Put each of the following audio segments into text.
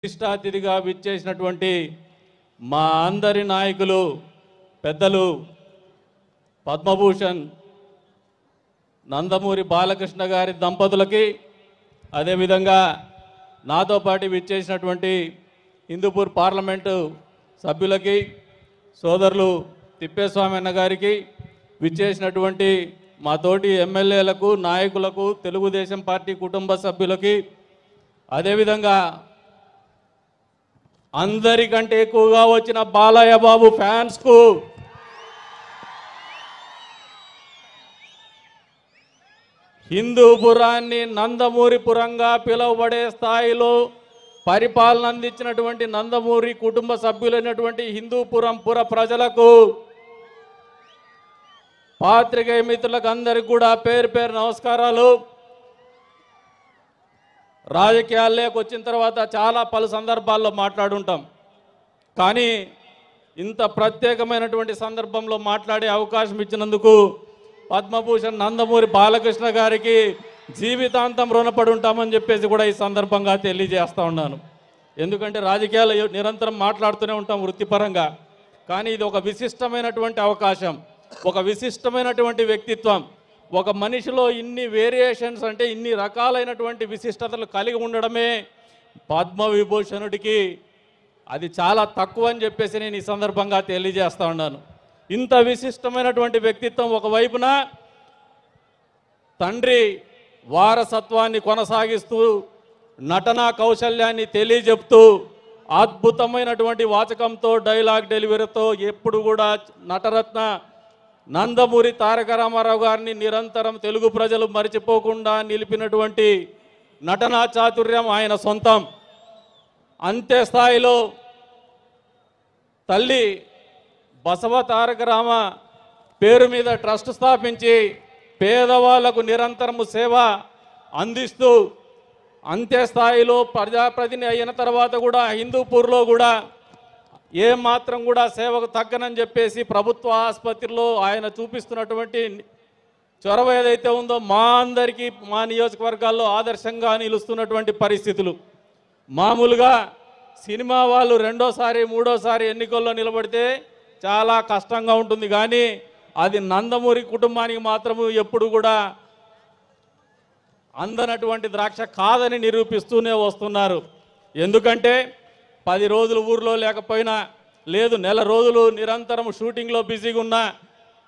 విశిష్ట అతిథిగా విచ్చేసినటువంటి మా అందరి నాయకులు పెద్దలు పద్మభూషణ్ నందమూరి బాలకృష్ణ గారి దంపతులకి, అదేవిధంగా నాతో పాటు విచ్చేసినటువంటి హిందూపూర్ పార్లమెంటు సభ్యులకి, సోదరులు తిప్పేస్వామి అన్న గారికి, విచ్చేసినటువంటి మా తోటి ఎమ్మెల్యేలకు, నాయకులకు, తెలుగుదేశం పార్టీ కుటుంబ సభ్యులకి, అదేవిధంగా అందరికంటే ఎక్కువగా వచ్చిన బాలయ్య బాబు ఫ్యాన్స్కు, హిందూపురాన్ని నందమూరిపురంగా పిలువబడే స్థాయిలో పరిపాలన అందించినటువంటి నందమూరి కుటుంబ సభ్యులైనటువంటి హిందూపురం పుర ప్రజలకు, పాత్రికేయ మిత్రులకు అందరికీ కూడా పేరు పేరు నమస్కారాలు. రాజకీయాల్లోకి వచ్చిన తర్వాత చాలా పలు సందర్భాల్లో మాట్లాడుంటాం, కానీ ఇంత ప్రత్యేకమైనటువంటి సందర్భంలో మాట్లాడే అవకాశం ఇచ్చినందుకు పద్మభూషణ్ నందమూరి బాలకృష్ణ గారికి జీవితాంతం రుణపడి ఉంటామని చెప్పేసి కూడా ఈ సందర్భంగా తెలియజేస్తూ ఉన్నాను. ఎందుకంటే రాజకీయాలు నిరంతరం మాట్లాడుతూనే ఉంటాం వృత్తిపరంగా, కానీ ఇది ఒక విశిష్టమైనటువంటి అవకాశం, ఒక విశిష్టమైనటువంటి వ్యక్తిత్వం. ఒక మనిషిలో ఇన్ని వేరియేషన్స్, అంటే ఇన్ని రకాలైనటువంటి విశిష్టతలు కలిగి ఉండడమే పద్మవిభూషణుడికి అది చాలా తక్కువ అని చెప్పేసి నేను ఈ సందర్భంగా తెలియజేస్తూ ఉన్నాను. ఇంత విశిష్టమైనటువంటి వ్యక్తిత్వం ఒకవైపున తండ్రి వారసత్వాన్ని కొనసాగిస్తూ, నటనా కౌశల్యాన్ని తెలియజెప్తూ, అద్భుతమైనటువంటి వాచకంతో, డైలాగ్ డెలివరీతో ఎప్పుడు కూడా నటరత్న నందమూరి తారక రామారావు గారిని నిరంతరం తెలుగు ప్రజలు మరిచిపోకుండా నిలిపినటువంటి నటనా చాతుర్యం ఆయన సొంతం. అంతే స్థాయిలో తల్లి బసవ తారక రామ పేరు మీద ట్రస్ట్ స్థాపించి పేదవాళ్లకు నిరంతరము సేవ అందిస్తూ, అంతే స్థాయిలో ప్రజాప్రతినిధి అయిన తర్వాత కూడా హిందూపూర్లో కూడా ఏమాత్రం కూడా సేవకు తగ్గనని చెప్పేసి ప్రభుత్వ ఆసుపత్రిలో ఆయన చూపిస్తున్నటువంటి చొరవ ఏదైతే ఉందో మా అందరికీ, మా నియోజకవర్గాల్లో ఆదర్శంగా నిలుస్తున్నటువంటి పరిస్థితులు. మామూలుగా సినిమా వాళ్ళు రెండోసారి మూడోసారి ఎన్నికల్లో నిలబడితే చాలా కష్టంగా ఉంటుంది, కానీ అది నందమూరి కుటుంబానికి మాత్రము ఎప్పుడు కూడా అందనటువంటి ద్రాక్ష కాదని నిరూపిస్తూనే వస్తున్నారు. ఎందుకంటే 10 రోజులు ఊర్లో లేకపోయినా, లేదు నెల రోజులు నిరంతరం షూటింగ్లో బిజీగా ఉన్న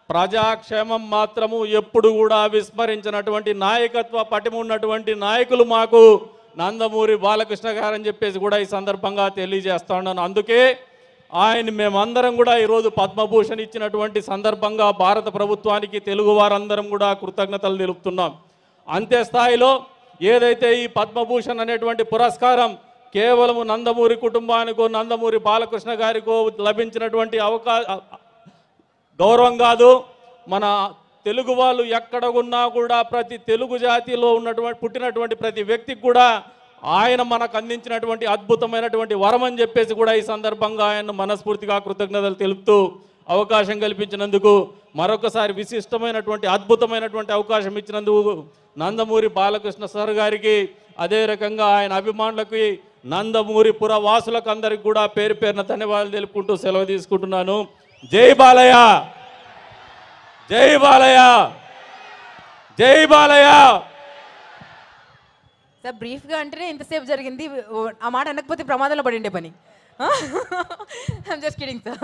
ప్రజాక్షేమం మాత్రము ఎప్పుడు కూడా విస్మరించినటువంటి నాయకత్వ పటిమ ఉన్నటువంటి నాయకులు మాకు నందమూరి బాలకృష్ణ గారని చెప్పేసి కూడా ఈ సందర్భంగా తెలియజేస్తా ఉన్నాను. అందుకే ఆయన మేమందరం కూడా ఈరోజు పద్మభూషణ్ ఇచ్చినటువంటి సందర్భంగా భారత ప్రభుత్వానికి, తెలుగు వారందరం కూడా కృతజ్ఞతలు తెలుపుతున్నాం. అంతే స్థాయిలో ఏదైతే ఈ పద్మభూషణ్ అనేటువంటి పురస్కారం కేవలము నందమూరి కుటుంబానికో, నందమూరి బాలకృష్ణ గారికో లభించినటువంటి గౌరవం కాదు. మన తెలుగు వాళ్ళు ఎక్కడ ఉన్నా కూడా ప్రతి తెలుగు జాతిలో పుట్టినటువంటి ప్రతి వ్యక్తికి కూడా ఆయన మనకు అందించినటువంటి అద్భుతమైనటువంటి వరం అని చెప్పేసి కూడా ఈ సందర్భంగా ఆయన మనస్ఫూర్తిగా కృతజ్ఞతలు తెలుపుతూ అవకాశం కల్పించినందుకు, మరొకసారి విశిష్టమైనటువంటి అద్భుతమైనటువంటి అవకాశం ఇచ్చినందుకు నందమూరి బాలకృష్ణ సార్ గారికి, అదే రకంగా ఆయన అభిమానులకి, నందమూరి పుర వాసులకు అందరికి కూడా పేరు పేరున ధన్యవాదాలు తెలుపుకుంటూ సెలవు తీసుకుంటున్నాను. జై బాలయ్య, జై బాలయ్య, జై బాలయ్య. సార్ బ్రీఫ్గా అంటేనే ఇంతసేపు జరిగింది, ఆ మాట అనకపోతే ప్రమాదంలో పడిండే పని. I'm just kidding sir.